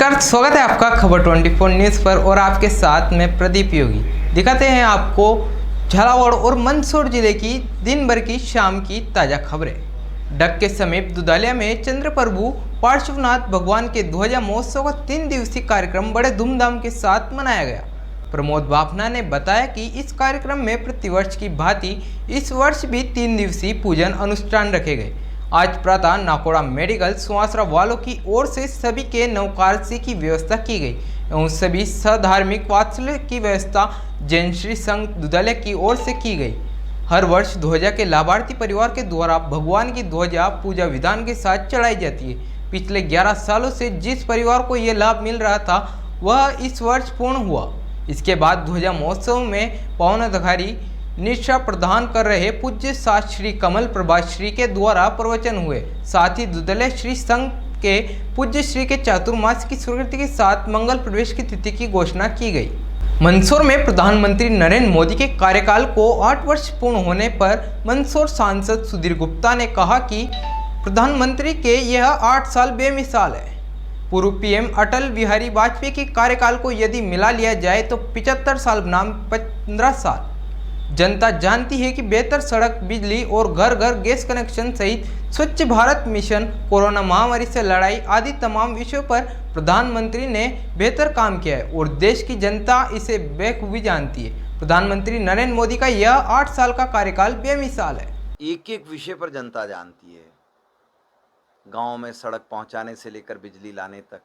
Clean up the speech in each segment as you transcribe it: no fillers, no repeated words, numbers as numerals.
नमस्कार, स्वागत है आपका खबर 24 न्यूज़ पर और आपके साथ मैं प्रदीप योगी। दिखाते हैं आपको झालावाड़ और मंदसौर जिले की दिन भर की शाम की ताज़ा खबरें। डग के समीप दुधालिया में चंद्रप्रभु पार्श्वनाथ भगवान के ध्वजा महोत्सव का 3 दिवसीय कार्यक्रम बड़े धूमधाम के साथ मनाया गया। प्रमोद बाफना ने बताया कि इस कार्यक्रम में प्रतिवर्ष की भांति इस वर्ष भी 3 दिवसीय पूजन अनुष्ठान रखे गए। आज प्रातः नाकोड़ा मेडिकल सुवासरा वालों की ओर से सभी के नवकारसी की व्यवस्था की गई एवं सभी सधार्मिक वात्सल्य की व्यवस्था जैन श्री संघ दुधालिया की ओर से की गई। हर वर्ष ध्वजा के लाभार्थी परिवार के द्वारा भगवान की ध्वजा पूजा विधान के साथ चढ़ाई जाती है। पिछले 11 सालों से जिस परिवार को ये लाभ मिल रहा था वह इस वर्ष पूर्ण हुआ। इसके बाद ध्वजा महोत्सव में पावनाधिकारी निष्ठा प्रदान कर रहे पूज्य सात श्री कमल प्रभाश्री के द्वारा प्रवचन हुए। साथ ही दुधालिया श्री संघ के पूज्य श्री के चातुर्मास की स्वीकृति के साथ मंगल प्रवेश की तिथि की घोषणा की गई। मंदसौर में प्रधानमंत्री नरेंद्र मोदी के कार्यकाल को 8 वर्ष पूर्ण होने पर मंदसौर सांसद सुधीर गुप्ता ने कहा कि प्रधानमंत्री के यह 8 साल बेमिसाल है। पूर्व पीएम अटल बिहारी वाजपेयी के कार्यकाल को यदि मिला लिया जाए तो 75 साल बनाम 15 साल। जनता जानती है कि बेहतर सड़क, बिजली और घर घर गैस कनेक्शन सहित स्वच्छ भारत मिशन, कोरोना महामारी से लड़ाई आदि तमाम विषयों पर प्रधानमंत्री ने बेहतर काम किया है और देश की जनता इसे बेखूबी जानती है। प्रधानमंत्री नरेंद्र मोदी का यह 8 साल का कार्यकाल बेमिसाल है। एक एक विषय पर जनता जानती है। गांव में सड़क पहुंचाने से लेकर बिजली लाने तक,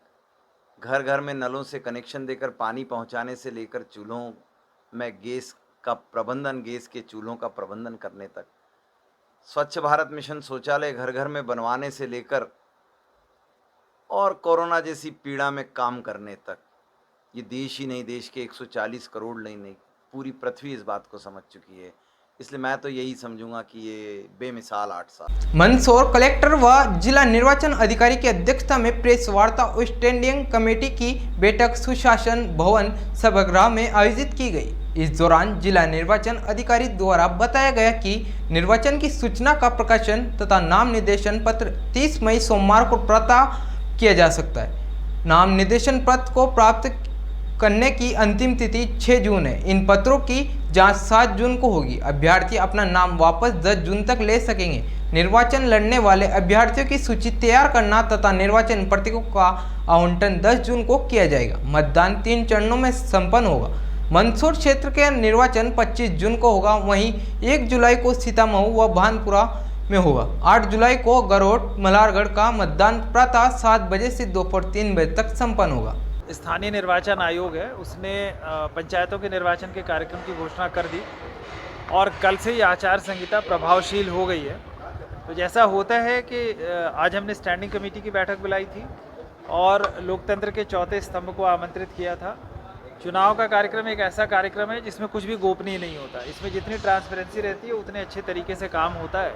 घर घर में नलों से कनेक्शन देकर पानी पहुंचाने से लेकर चूल्हों में गैस का प्रबंधन, गैस के चूल्हों का प्रबंधन करने तक, स्वच्छ भारत मिशन शौचालय घर घर में बनवाने से लेकर और कोरोना जैसी पीड़ा में काम करने तक, ये देश ही नहीं, देश के 140 करोड़ नहीं पूरी पृथ्वी इस बात को समझ चुकी है। इसलिए मैं तो यही समझूंगा कि ये बेमिसाल 8 साल। मंदसौर कलेक्टर व जिला निर्वाचन अधिकारी की अध्यक्षता में प्रेस वार्ता और स्टैंडिंग कमेटी की बैठक सुशासन भवन सभागृह में आयोजित की गई। इस दौरान जिला निर्वाचन अधिकारी द्वारा बताया गया कि निर्वाचन की सूचना का प्रकाशन तथा नाम निर्देशन पत्र 30 मई सोमवार को प्रातः किया जा सकता है। नाम निर्देशन पत्र को प्राप्त करने की अंतिम तिथि 6 जून है। इन पत्रों की जांच 7 जून को होगी। अभ्यर्थी अपना नाम वापस 10 जून तक ले सकेंगे। निर्वाचन लड़ने वाले अभ्यर्थियों की सूची तैयार करना तथा निर्वाचन प्रतीकों का आवंटन 10 जून को किया जाएगा। मतदान 3 चरणों में संपन्न होगा। मंदसौर क्षेत्र के निर्वाचन 25 जून को होगा, वहीं 1 जुलाई को सीतामऊ व भानपुरा में होगा। 8 जुलाई को गरोट मल्हारगढ़ का मतदान प्रातः 7 बजे से दोपहर 3 बजे तक संपन्न होगा। स्थानीय निर्वाचन आयोग है, उसने पंचायतों के निर्वाचन के कार्यक्रम की घोषणा कर दी और कल से ही आचार संहिता प्रभावशील हो गई है। तो जैसा होता है कि आज हमने स्टैंडिंग कमेटी की बैठक बुलाई थी और लोकतंत्र के चौथे स्तंभ को आमंत्रित किया था। चुनाव का कार्यक्रम एक ऐसा कार्यक्रम है जिसमें कुछ भी गोपनीय नहीं होता। इसमें जितनी ट्रांसपेरेंसी रहती है उतने अच्छे तरीके से काम होता है।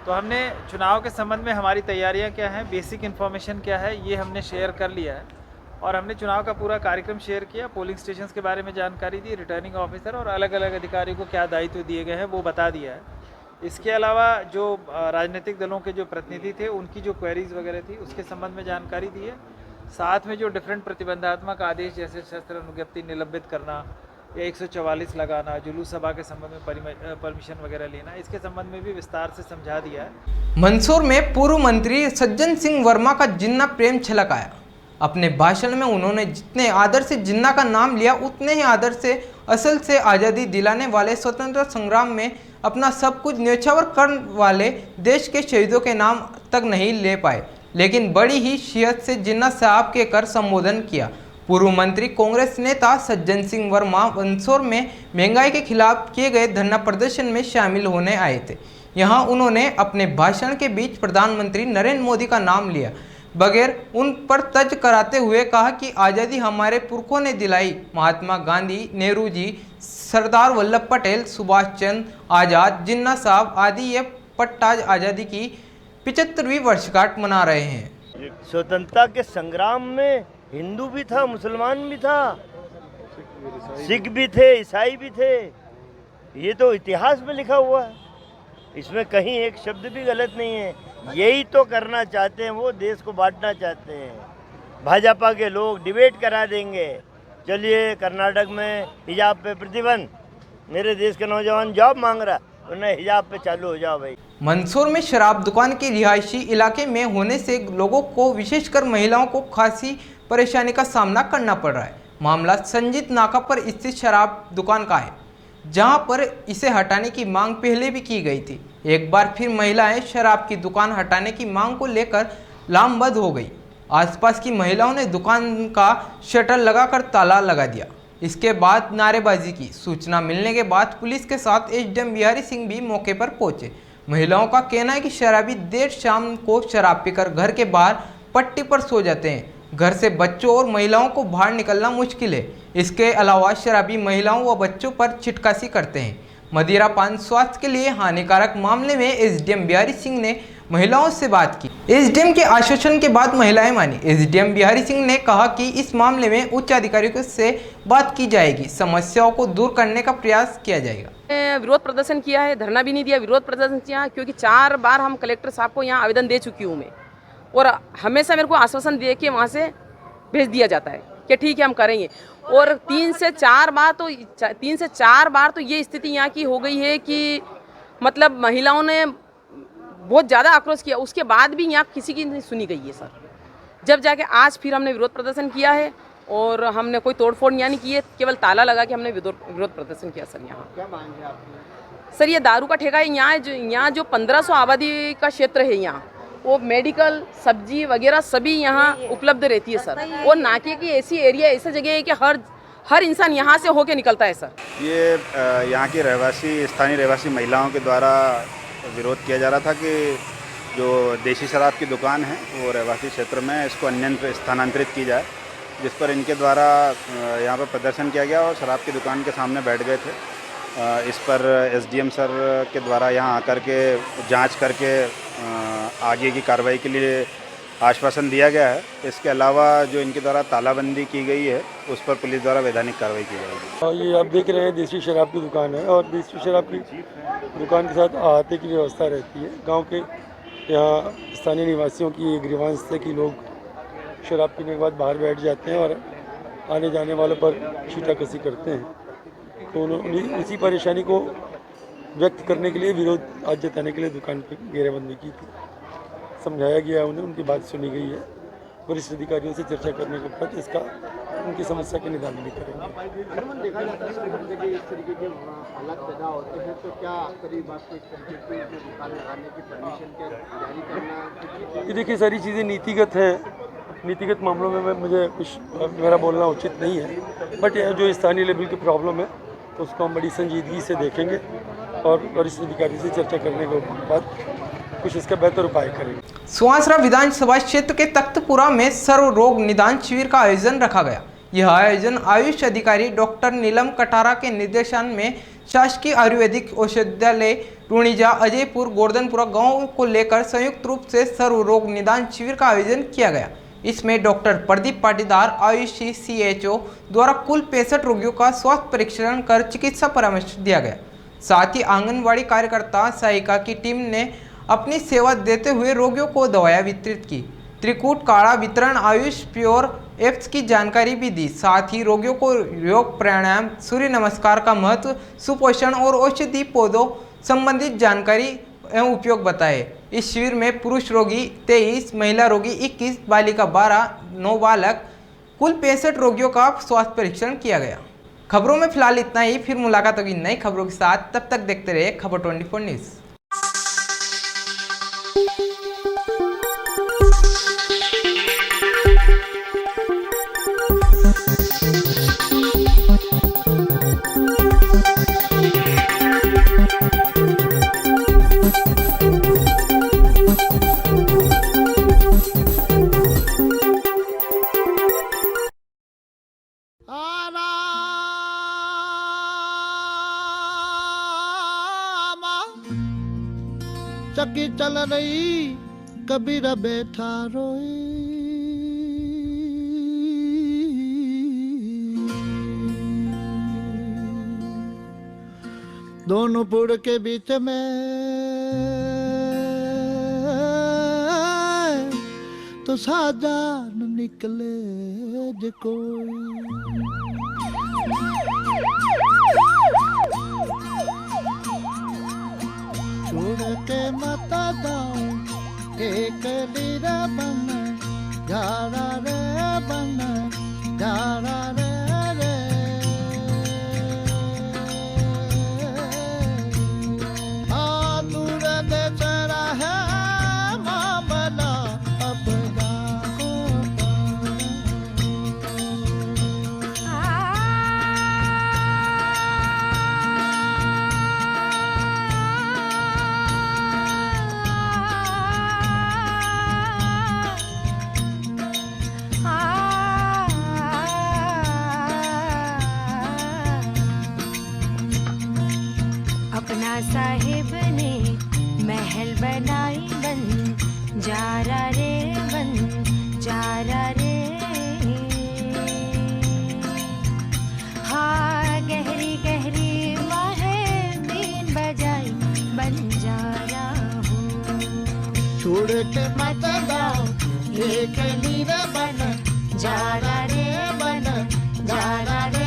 तो हमने चुनाव के संबंध में हमारी तैयारियां क्या हैं, बेसिक इन्फॉर्मेशन क्या है, ये हमने शेयर कर लिया है और हमने चुनाव का पूरा कार्यक्रम शेयर किया। पोलिंग स्टेशंस के बारे में जानकारी दी, रिटर्निंग ऑफिसर और अलग अलग अधिकारियों को क्या दायित्व दिए गए हैं वो बता दिया है। इसके अलावा जो राजनीतिक दलों के जो प्रतिनिधि थे उनकी जो क्वेरीज वगैरह थी उसके संबंध में जानकारी दी है। साथ में जो डिफरेंट प्रतिबंधात्मक आदेश जैसे शस्त्र अनुज्ञप्ति निलंबित करना या 144 लगाना, जुलूस सभा के संबंध में परमिशन वगैरह लेना, इसके संबंध में भी विस्तार से समझा दिया है। मंदसौर में पूर्व मंत्री सज्जन सिंह वर्मा का जिन्ना प्रेम छलक आया। अपने भाषण में उन्होंने जितने आदर से जिन्ना का नाम लिया उतने ही आदर से असल से आज़ादी दिलाने वाले स्वतंत्रता संग्राम में अपना सब कुछ न्यौछावर करने वाले देश के शहीदों के नाम तक नहीं ले पाए, लेकिन बड़ी ही शियत से जिन्ना साहब के कर संबोधन किया। पूर्व मंत्री कांग्रेस नेता सज्जन सिंह वर्मा मंदसौर में महंगाई के खिलाफ किए गए धरना प्रदर्शन में शामिल होने आए थे। यहां उन्होंने अपने भाषण के बीच प्रधानमंत्री नरेंद्र मोदी का नाम लिया, बगैर उन पर तर्ज कराते हुए कहा कि आज़ादी हमारे पुरखों ने दिलाई। महात्मा गांधी, नेहरू जी, सरदार वल्लभ पटेल, सुभाष चंद्र आज़ाद, जिन्ना साहब आदि ये पट्टा आज़ादी की 75वीं वर्षगांठ मना रहे हैं। स्वतंत्रता के संग्राम में हिंदू भी था, मुसलमान भी था, सिख भी थे, ईसाई भी थे। ये तो इतिहास में लिखा हुआ है, इसमें कहीं एक शब्द भी गलत नहीं है। यही तो करना चाहते हैं वो, देश को बांटना चाहते हैं। भाजपा के लोग डिबेट करा देंगे। चलिए कर्नाटक में हिजाब पे प्रतिबंध, मेरे देश के नौजवान जॉब मांग रहा, उन्हें हिजाब पे चालू हो जाओ भाई। मंदसौर में शराब दुकान के रिहायशी इलाके में होने से लोगों को विशेषकर महिलाओं को खासी परेशानी का सामना करना पड़ रहा है। मामला संजीत नाका पर स्थित शराब दुकान का है, जहां पर इसे हटाने की मांग पहले भी की गई थी। एक बार फिर महिलाएं शराब की दुकान हटाने की मांग को लेकर लामबंद हो गई। आसपास की महिलाओं ने दुकान का शटर लगाकर ताला लगा दिया। इसके बाद नारेबाजी की। सूचना मिलने के बाद पुलिस के साथ एसडीएम बिहारी सिंह भी मौके पर पहुंचे। महिलाओं का कहना है कि शराबी देर शाम को शराब पीकर घर के बाहर पट्टी पर सो जाते हैं। घर से बच्चों और महिलाओं को बाहर निकलना मुश्किल है। इसके अलावा शराबी महिलाओं व बच्चों पर छिटकासी करते हैं। मदिरा पान स्वास्थ्य के लिए हानिकारक मामले में एसडीएम बिहारी सिंह ने महिलाओं से बात की। एसडीएम के आश्वासन के बाद महिलाएं मानी। एसडीएम बिहारी सिंह ने कहा कि इस मामले में उच्च अधिकारियों से बात की जाएगी, समस्याओं को दूर करने का प्रयास किया जाएगा। विरोध प्रदर्शन किया है, धरना भी नहीं दिया, विरोध प्रदर्शन किया, क्योंकि 4 बार हम कलेक्टर साहब को यहाँ आवेदन दे चुकी हूँ मैं, और हमेशा मेरे को आश्वासन दे के वहाँ से भेज दिया जाता है कि ठीक है हम करेंगे। और 3 से 4 बार तो ये स्थिति यहाँ की हो गई है कि मतलब महिलाओं ने बहुत ज़्यादा आक्रोश किया, उसके बाद भी यहाँ किसी की नहीं सुनी गई है सर। जब जाके आज फिर हमने विरोध प्रदर्शन किया है, और हमने कोई तोड़फोड़ यहाँ नहीं की है, केवल ताला लगा के हमने विरोध प्रदर्शन किया सर। यहाँ क्या मांग है आपकी? सर ये दारू का ठेका है यहाँ जो 1500 आबादी का क्षेत्र है, यहाँ वो मेडिकल सब्जी वगैरह सभी यहाँ उपलब्ध रहती है सर। और नाके की ऐसी एरिया ऐसी जगह है कि हर इंसान यहाँ से होके निकलता है सर। ये यहाँ की स्थानीय रहवासी महिलाओं के द्वारा विरोध किया जा रहा था कि जो देशी शराब की दुकान है वो रहवासी क्षेत्र में इसको अन्यत्र स्थानांतरित की जाए, जिस पर इनके द्वारा यहाँ पर प्रदर्शन किया गया और शराब की दुकान के सामने बैठ गए थे। इस पर एसडीएम सर के द्वारा यहाँ आकर के जांच करके आगे की कार्रवाई के लिए आश्वासन दिया गया है। इसके अलावा जो इनके द्वारा तालाबंदी की गई है उस पर पुलिस द्वारा वैधानिक कार्रवाई की जाएगी। ये आप देख रहे हैं देसी शराब की दुकान है, और देसी शराब की दुकान के साथ अहाते की व्यवस्था रहती है। गांव के यहाँ स्थानीय निवासियों की ग्रीवांस है कि लोग शराब पीने के बाद बाहर बैठ जाते हैं और आने जाने वालों पर छीटाकसी करते हैं। तो उन्होंने इसी परेशानी को व्यक्त करने के लिए, विरोध आज जताने के लिए दुकान पर घेराबंदी की थी। समझाया गया उन्हें, उनकी बात सुनी गई है। वरिष्ठ अधिकारियों से चर्चा करने के बाद इसका उनकी समस्या के निदान भी करेंगे। देखा जाता है कि हर जगह इस तरीके के हालात पैदा होते हैं, तो क्या करीब आपको इस तरीके की दुकान लगाने की परमिशन के जारी करना? ये देखिए सारी चीज़ें नीतिगत हैं। नीतिगत मामलों में मुझे कुछ मेरा बोलना उचित नहीं है, बट यह जो स्थानीय लेवल की प्रॉब्लम है तो उसको हम बड़ी संजीदगी से देखेंगे और वरिष्ठ अधिकारी से चर्चा करने के बाद कुछ इसका बेहतर उपाय करेंगे। सुहासरा विधानसभा क्षेत्र के तख्तपुरा में सर्व रोग निदान शिविर का आयोजन रखा गया। यह आयोजन आयुष अधिकारी डॉक्टर नीलम कटारा के निर्देशन में शासकीय आयुर्वेदिक औषधालय रूणीजा अजयपुर गोवर्धनपुरा गांव को लेकर संयुक्त रूप से सर्व रोग निदान शिविर का आयोजन किया गया। इसमें डॉक्टर प्रदीप पाटीदार आयुषी CHO द्वारा कुल 65 रोगियों का स्वास्थ्य परीक्षण कर चिकित्सा परामर्श दिया गया। साथ ही आंगनबाड़ी कार्यकर्ता सहायिका की टीम ने अपनी सेवा देते हुए रोगियों को दवाएं वितरित की। त्रिकूट काढ़ा वितरण, आयुष प्योर एप्स की जानकारी भी दी। साथ ही रोगियों को योग, प्राणायाम, सूर्य नमस्कार का महत्व, सुपोषण और औषधि पौधों संबंधित जानकारी एवं उपयोग बताए। इस शिविर में पुरुष रोगी 23, महिला रोगी 21, बालिका 12, 9 बालक, कुल 65 रोगियों का स्वास्थ्य परीक्षण किया गया। खबरों में फिलहाल इतना ही। फिर मुलाकात होगी नई खबरों के साथ। तब तक देखते रहिए खबर 24 न्यूज़। चक्की चल रही कबीरा बैठा रोए, दोनों पुड़ के बीच में तो साजान निकले जे कोई। छोड़ के मता दाऊं एक लीरा बन जारा रे बन जारा रे रे। आ दूर देश रहे मामला अब जाको अपना साहिब ने महल बनाई बन जारा रे बन जारा रे। हाँ गहरी गहरी माहे बीन बजाई बन जारा हो। छोड़ के मत दाओ एक लीरा बन जारा रे बन जारा रे।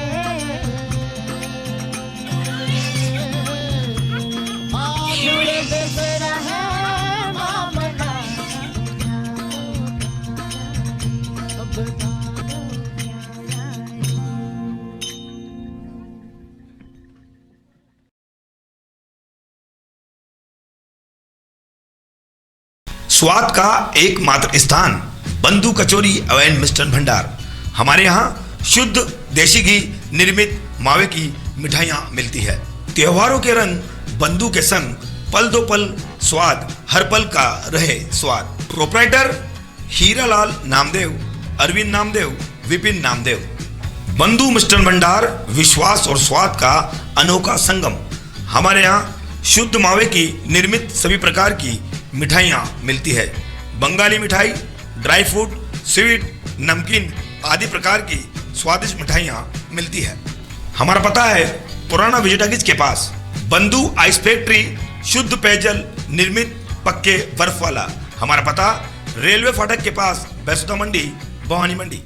स्वाद का एकमात्र स्थान बंधु कचौरी एवं मिष्ठान भंडार। हमारे यहाँ शुद्ध देसी घी निर्मित मावे की मिठाइयाँ मिलती है। त्योहारों के रंग बंधु के संग पल दो पल स्वाद हर पल का रहे स्वाद। प्रोप्राइटर हीरालाल नामदेव, अरविंद नामदेव, विपिन नामदेव। बंधु मिष्ठान भंडार विश्वास और स्वाद का अनोखा संगम। हमारे यहाँ शुद्ध मावे की निर्मित सभी प्रकार की मिठाइयाँ मिलती है। बंगाली मिठाई, ड्राई फ्रूट, स्वीट, नमकीन आदि प्रकार की स्वादिष्ट मिठाइयाँ मिलती है। हमारा पता है पुराना विजयटागिज के पास बंधु आइस फैक्ट्री, शुद्ध पेयजल निर्मित पक्के बर्फ वाला। हमारा पता रेलवे फाटक के पास बैसुदा मंडी, भवानी मंडी।